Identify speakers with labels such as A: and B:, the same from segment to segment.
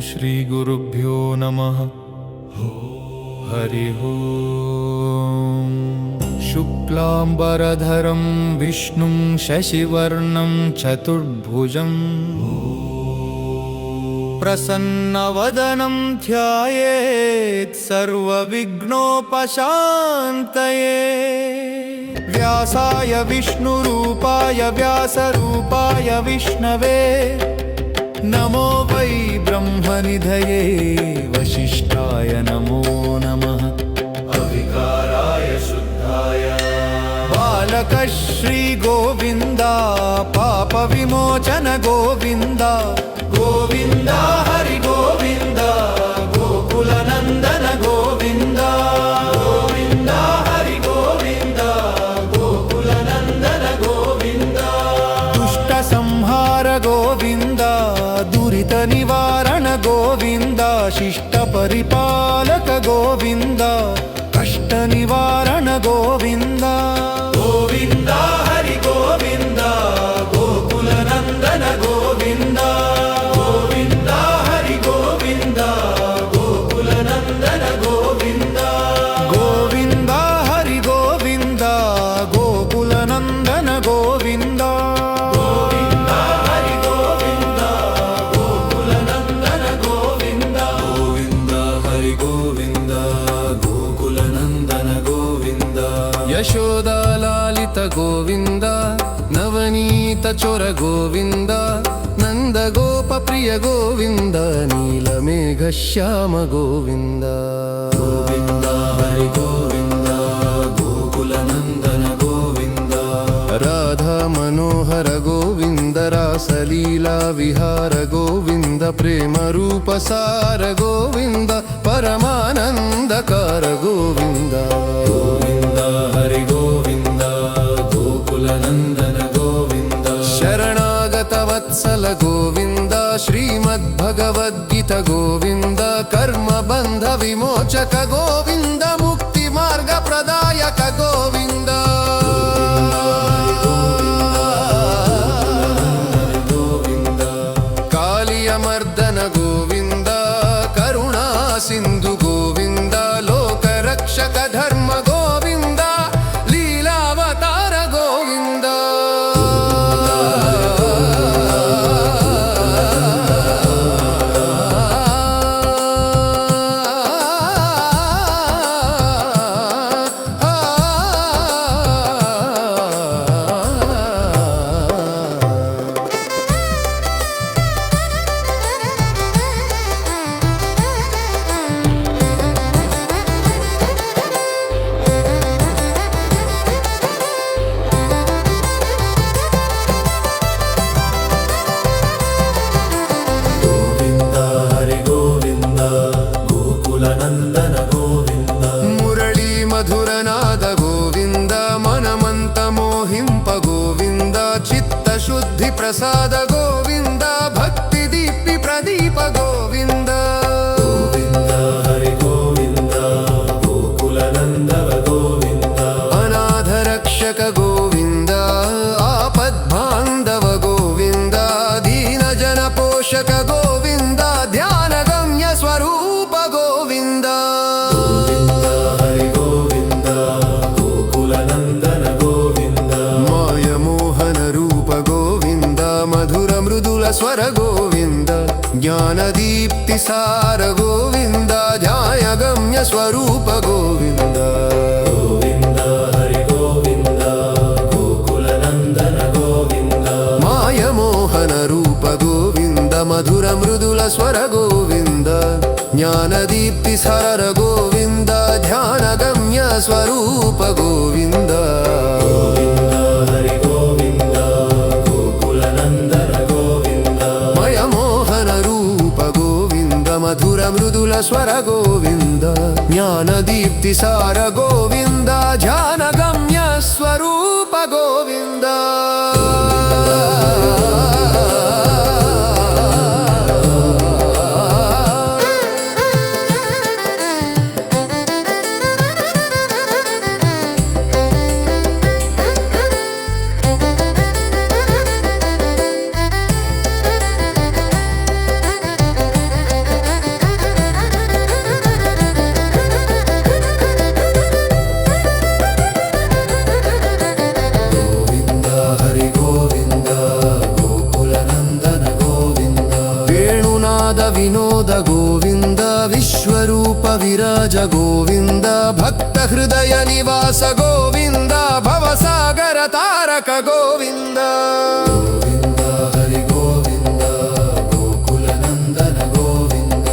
A: श्रीगुरुभ्यो नमः। हरिः ओम्। शुक्लाम्बरधरं विष्णुं शशिवर्णं चतुर्भुजं प्रसन्नवदनं ध्यायेत् सर्वविघ्नोपशान्तये। व्यासाय विष्णुरूपाय व्यासरूपाय विष्णवे नमो वै ब्रह्मनिधये वसिष्ठाय नमो नमः। अविकाराय शुद्धाय बालक श्री गोविन्द पापविमोचन गोविन्द गोविन्द हरि गोविन्द गोकुलनन्दन गोविन्द गोविन्द हरि गोविन्द गोकुलनन्दन गोविन्द दुष्ट संहार गोविन्द दुरित निवारण गोविन्द शिष्ट परिपालक गोविन्द कष्ट निवारण गोविन्द गोविन्द हरि गोविन्द गोकुलनन्दन गोविन्द गोविन्द हरि गोविन्द गोकुलनन्दन गोविन्द गोविन्द हरि गोविन्द गोकुलनन्दन गोविन्द गोविन्द हरि गोविन्द गोकुलनन्दन गोविन्द गोविन्द हरि गोविन्द गोकुलनन्दन गोविन्द यशोदा लालित गोविन्द नवनीत चोर गोविन्द नन्द गोप प्रिय गोविन्द नीलमेघ श्याम गोविन्द गोविन्द हरि गोविन्द गोकुलनन्दन गोविन्द राधा मनोहर गोविन्द रासलीला विहार गोविन्द प्रेम रूप सार गोविन्द परमानन्दकार गोविन्द गोविन्द हरि गोविन्द गोकुलनन्दन गोविन्द शरणागत वत्सल गोविन्द श्रीमद्भगवद्गीता गोविन्द कर्म बन्ध विमोचक गोविन्द मुक्ति मार्ग प्रदायक गोविन्द कालियमर्दन गोविन्द करुणा सिन्धु गोविन्द लोकरक्षक धर्म गोविन्द लीलावतार गोविन्द नंदन गोविंद मुरली मधुरनाद गोविंद मनमंत मोहिंप गोविंद चित्त शुद्धि प्रसाद गोविंद भक्ति दीप्ति प्रदीप गोविंद गोविंद हरि गोविंद गोकुलनंदन गोविंद अनाथ रक्षक गोविंद आपद बांधव गोविंद दीन जन पोषक गोविंद ध्यान गम्य स्वरूप गोविंद गोविंद हरि गोविंद गोकुलनंदन गोविंद माय मोहन रूप गोविंद मधुर मृदुल स्वर गोविंद ज्ञान दीप्ति सार गोविंद ध्याय गम्य स्वरूप गोविंद गोविंद हरि गोविंद गोकुलनंदन गोविंद माय मोहन रूप गोविंद मधुर मृदुल स्वर गोविंद ज्ञान दीप्ति सार गोविंद ध्यान गम्य स्वरूप गोविंद गोविंद हरि गोविंद गोकुलनंदन गोविंद मय मोहन रूप गोविंद मधुर मृदुल स्वर गोविंद ज्ञान दीप्ति सार गोविंद ध्यान गम्य स्वरूप गोविंद ಗೋವಿಂದ ಗೋಕುಲನಂದನ ಗೋವಿಂದ ವೇಣುನಾದ ವಿನೋದ ಗೋವಿಂದ ವಿಶ್ವರೂಪ ವಿರಾಜ ಗೋವಿಂದ ಭಕ್ತ ಹೃದಯ ನಿವಾಸ ಗೋವಿಂದ ಭವಸಾಗರ ತಾರಕ ಗೋವಿಂದ ಗೋವಿಂದ ಹರಿ ಗೋವಿಂದ ಗೋಕುಲನಂದನ ಗೋವಿಂದ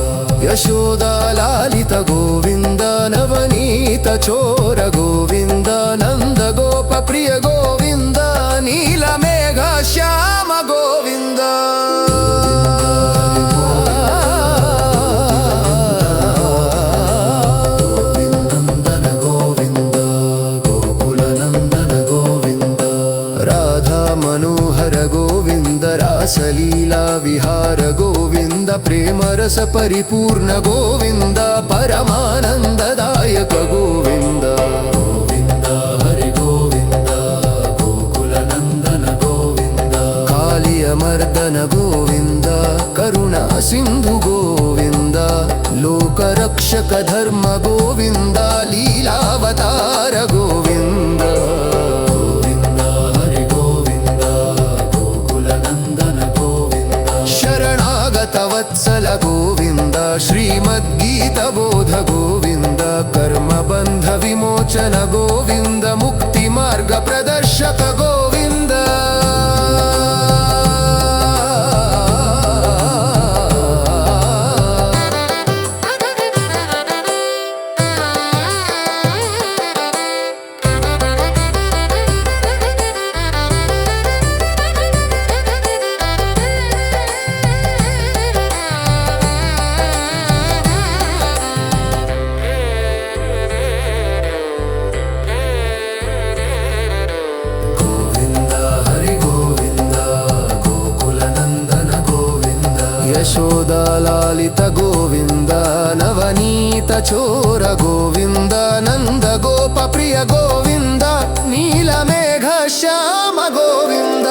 A: ಯಶೋದ ಲಾಲಿತ ಗೋವಿಂದ ನವನೀತ ಚೋರ ಗೋವಿಂದ ನಂದ ಗೋಪ ಪ್ರಿಯ ಗೋವಿಂದ ನೀಲ ಮೇಘ ಶ್ಯಾಮ ಗೋವಿಂದ ಗೋವಿಂದನಂದನ ಗೋವಿಂದ ಗೋಕುಲನಂದನ ಗೋವಿಂದ ರಾಧಾ ಮನೋಹರ ಗೋವಿಂದ ರಾಸಲೀಲಾ ವಿಹಾರ ಗೋವಿಂದ ಪ್ರೇಮ ರಸ ಪರಿಪೂರ್ಣ ಗೋವಿಂದ ಪರಮಾನಂದದಾಯಕ ಗೋವಿಂದ ಗೋವಿಂದ ಹರಿ ಗೋವಿಂದ ಗೋಕುಲನಂದನ ಗೋವಿಂದ ಕಾಲಿಯ ಮರ್ದನ ಗೋವಿಂದ ಕರುಣಾ ಸಿಂಧು ಗೋವಿಂದ ಲೋಕರಕ್ಷಕ ಧರ್ಮ ಗೋವಿಂದ ಲೀಲಾವತಾರ ಗೋವಿಂದ ಗೋವಿಂದ ಹರಿ ಗೋವಿಂದ ಗೋಕುಲನಂದನ ಗೋವಿಂದ ಶರಣಾಗತ ವತ್ಸಲ ಗೋವಿಂದ ಶ್ರೀಮದ್ಗೀತ ಬೋಧ ಗೋವಿಂದ ಕರ್ಮ ಬಂಧ ವಿಮೋಚನ ಗೋವಿಂದ ಮುಕ್ತಿ ಮಾರ್ಗ ಪ್ರದರ್ಶಕ ಗೋವಿಂದ ಯಶೋದ ಲಾಲಿತ ಗೋವಿಂದ ನವನೀತ ಚೋರ ಗೋವಿಂದ ನಂದ ಗೋಪ ಪ್ರಿಯ ಗೋವಿಂದ ನೀಲ ಮೇಘ ಶ್ಯಾಮ ಗೋವಿಂದ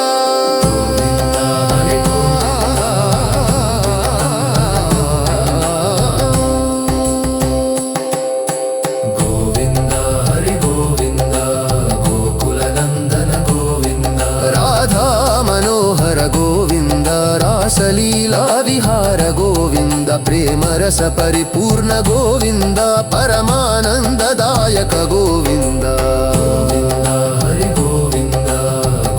A: ಗೋವಿಂದ ಹರಿ ಗೋವಿಂದ ಗೋಕುಲನಂದನ ಗೋವಿಂದ ರಾಧಾ ಮನೋಹರ ಗೋವಿಂದ ರಾಸಲೀಲಾ ವಿಹಾರ ಗೋವಿಂದ ಪ್ರೇಮ ರಸ ಪರಿಪೂರ್ಣ ಗೋವಿಂದ ಪರಮಾನಂದದಾಯಕ ಗೋವಿಂದ ಗೋವಿಂದ ಹರಿ ಗೋವಿಂದ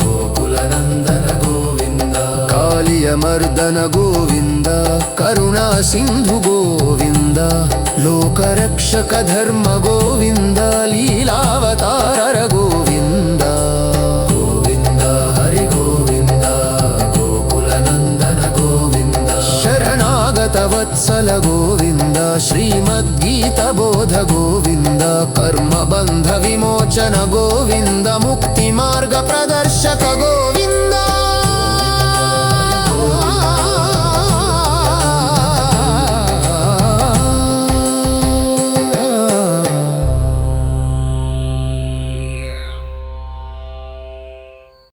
A: ಗೋಕುಲನಂದನ ಗೋವಿಂದ ಕಾಲಿಯ ಮರ್ದನ ಗೋವಿಂದ ಕರುಣಾ ಸಿಂಧು ಗೋವಿಂದ ಲೋಕರಕ್ಷಕ ಧರ್ಮ ಗೋವಿಂದ ಲೀಲಾವತಾರ ಗೋವಿಂದ ಗೋವಿಂದ ಹರಿ ಗೋವಿಂದ ಗೋಕುಲನಂದನ ಗೋವಿಂದ ಶರಣಾಗತ ವತ್ಸಲ ಗೋವಿಂದ ಶ್ರೀಮದ್ಗೀತ ಬೋಧ ಗೋವಿಂದ ಕರ್ಮ ಬಂಧ ವಿಮೋಚನ ಗೋವಿಂದ ಮುಕ್ತಿ ಮಾರ್ಗ ಪ್ರದರ್ಶಕ ಗೋವಿಂದ